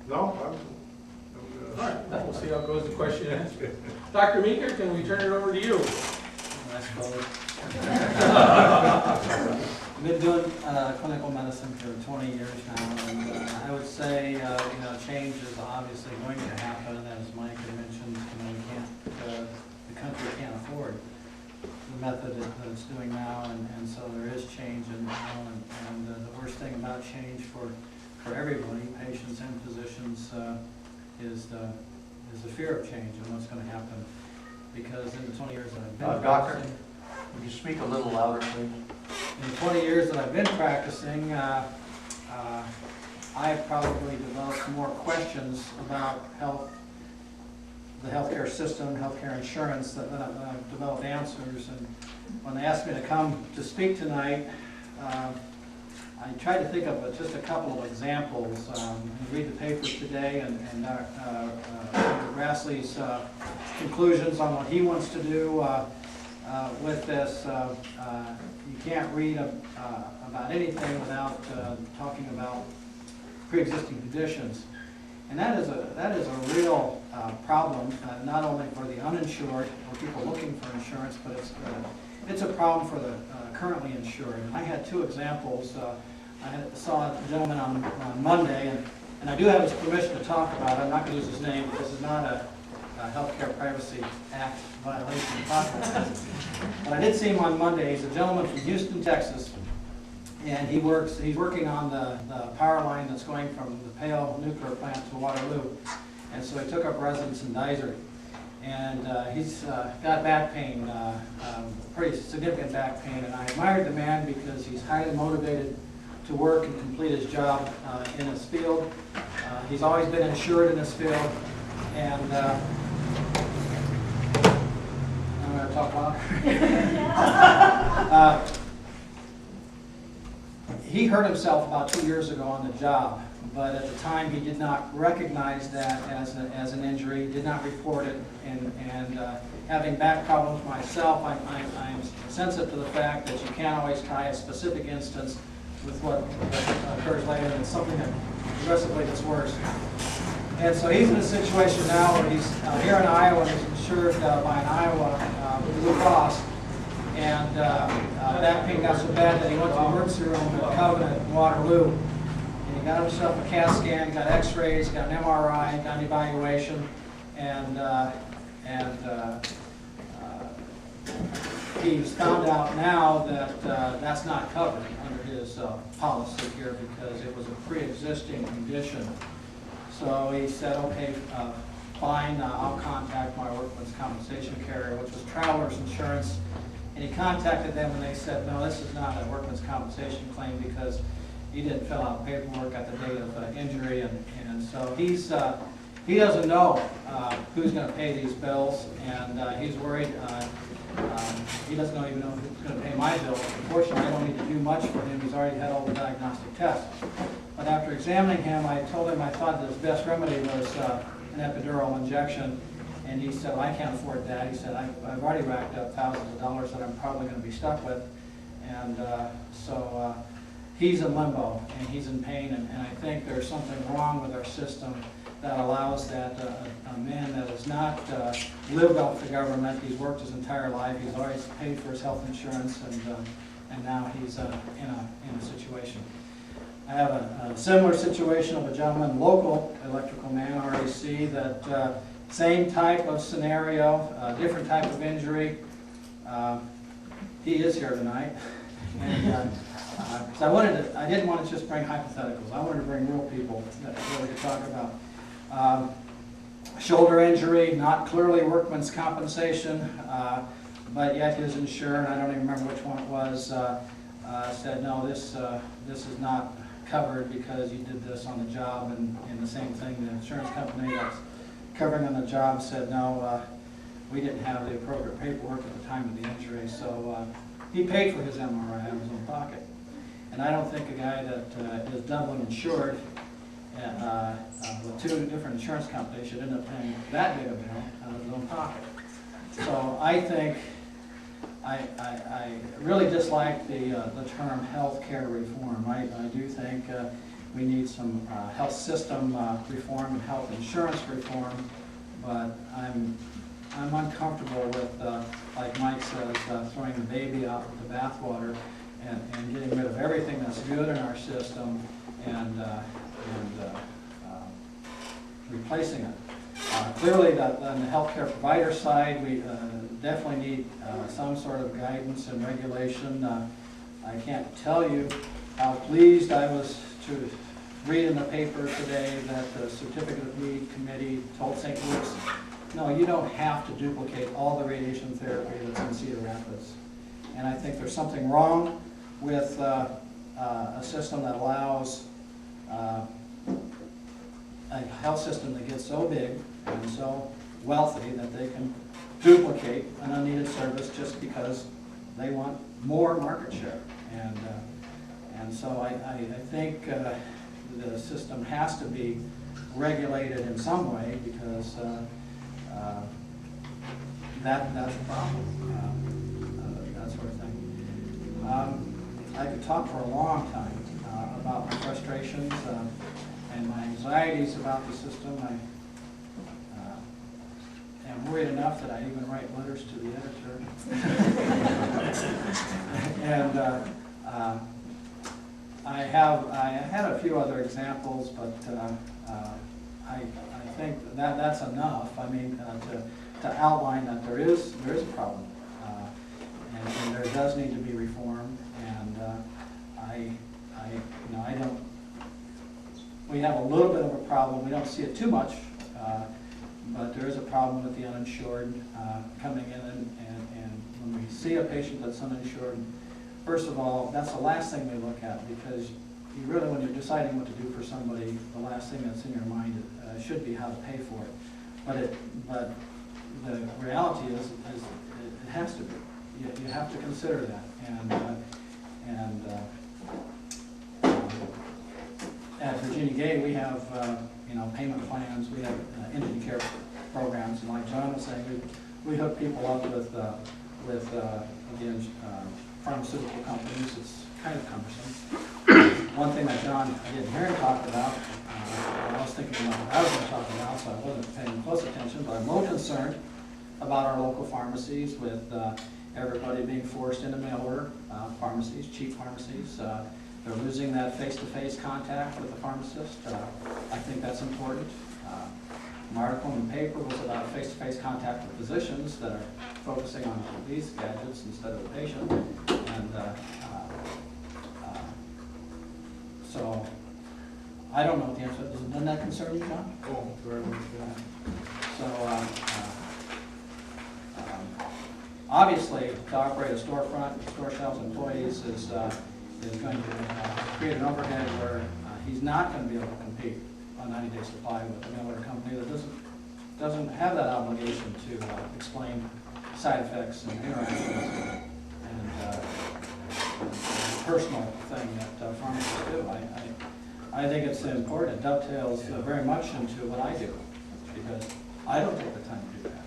No, I'm All right, we'll see how it goes, the question and answer. Dr. Meeker, can we turn it over to you? Nice color. I've been doing clinical medicine for 20 years now, and I would say, change is obviously going to happen. As Mike had mentioned, the country can't afford the method that it's doing now, and so there is change, and the worst thing about change for everybody, patients and physicians, is the fear of change and what's going to happen. Because in the 20 years that I've been Doctor, practicing, would you speak a little louder, please? in the 20 years that I've been practicing, I've probably developed more questions about the healthcare system, healthcare insurance, than I've developed answers. And when they asked me to come to speak tonight, I tried to think of just a couple of examples. I read the paper today and Dr. Grassley's conclusions on what he wants to do with this. You can't read about anything without talking about pre-existing conditions. And that is a real problem, not only for the uninsured or people looking for insurance, but it's a problem for the currently insured. And I had two examples. I saw a gentleman on Monday, and I do have his permission to talk about it. I'm not going to use his name because it's not a Healthcare Privacy Act violation to talk about it. But I did see him on Monday. He's a gentleman from Houston, Texas, and he's working on the power line that's going from the Pale nuclear plant to Waterloo. And so he took up residence in Dysart. And he's got back pain, pretty significant back pain. And I admired the man because he's highly motivated to work and complete his job in his field. He's always been insured in his field. And I'm going to talk louder. He hurt himself about 2 years ago on the job, but at the time he did not recognize that as an injury, did not report it, and having back problems myself, I'm sensitive to the fact that you can't always tie a specific instance with what occurs later, and it's something that progressively gets worse. And so he's in a situation now where he's here in Iowa, and he's insured by an Iowa Blue Cross. And back pain got so bad that he went to the emergency room at Covenant in Waterloo. And he got himself a CAT scan, got x-rays, got an MRI, got an evaluation, and he's found out now that that's not covered under his policy here because it was a pre-existing condition. So he said, okay, fine, I'll contact my workman's compensation carrier, which was Travelers Insurance. And he contacted them and they said, no, this is not a workman's compensation claim because you didn't fill out paperwork at the date of injury. And so he doesn't know who's going to pay these bills, and he's worried. He doesn't even know who's going to pay my bills. Unfortunately, I don't need to do much for him. He's already had all the diagnostic tests. But after examining him, I told him I thought that his best remedy was an epidural injection. And he said, well, I can't afford that. He said, I've already racked up thousands of dollars that I'm probably going to be stuck with. And so he's in limbo, and he's in pain. And I think there's something wrong with our system that allows that a man that has not lived off the government, he's worked his entire life, he's always paid for his health insurance, and now he's in a situation. I have a similar situation of a gentleman, local electrical man, RAC, that same type of scenario, different type of injury. He is here tonight. And so I didn't want to just bring hypotheticals. I wanted to bring real people that we could talk about. Shoulder injury, not clearly workman's compensation, but yet his insurer, I don't even remember which one it was, said, no, this is not covered because you did this on the job, and the same thing, the insurance company that's covering on the job said, no, we didn't have the appropriate paperwork at the time of the injury, so he paid for his MRI out of his own pocket. And I don't think a guy that is doubly insured with two different insurance companies should end up paying that big a bill out of his own pocket. So I think I really dislike the term health care reform. I do think We need some health system reform and health insurance reform, but I'm uncomfortable with, like Mike says, throwing the baby out with the bathwater and getting rid of everything that's good in our system and replacing it. Clearly, on the healthcare provider side, we definitely need some sort of guidance and regulation. I can't tell you how pleased I was to read in the paper today that the Certificate of Need Committee told St. Louis, no, you don't have to duplicate all the radiation therapy that's in Cedar Rapids. And I think there's something wrong with a system that allows a health system that gets so big and so wealthy that they can duplicate an unneeded service just because they want more market share. And so I think the system has to be regulated in some way because that's a problem, that sort of thing. I could talk for a long time about my frustrations and my anxieties about the system. I am worried enough that I even write letters to the editor. And I had a few other examples, but I think that's enough. I mean, to outline that there is a problem, and there does need to be reform. And I don't. We have a little bit of a problem. We don't see it too much, but there is a problem with the uninsured coming in, and when we see a patient that's uninsured, first of all, that's the last thing we look at, because you really, when you're deciding what to do for somebody, the last thing that's in your mind should be how to pay for it. But the reality is it has to be. You have to consider that. And at Virginia Gay, we have payment plans. We have indigent care programs, and like John was saying, we hook people up with again, pharmaceutical companies. It's kind of cumbersome. One thing that John, I didn't hear him talk about, I was thinking about what I was going to talk about, so I wasn't paying close attention, but I'm more concerned about our local pharmacies with everybody being forced into mail order pharmacies, cheap pharmacies. They're losing that face-to-face contact with the pharmacist. I think that's important. An article in the paper was about face-to-face contact with physicians that are focusing on these gadgets instead of the patient. And so I don't know what the answer is. Doesn't that concern you, John? Oh, very much. So obviously, to operate a storefront, store shelves, employees is going to create an overhead where he's not going to be able to compete on 90-day supply with a mail order company that doesn't have that obligation to explain side effects and interactions and personal thing that pharmacists do. I think it's important. It dovetails very much into what I do, because I don't take the time to do that,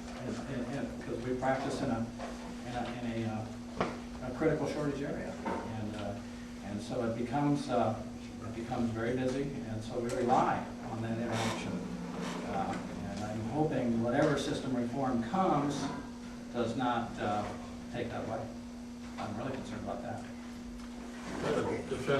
because we practice in a critical shortage area, and so it becomes very busy, and so we rely on that interaction. And I'm hoping whatever system reform comes does not take that way. I'm really concerned about that. Defend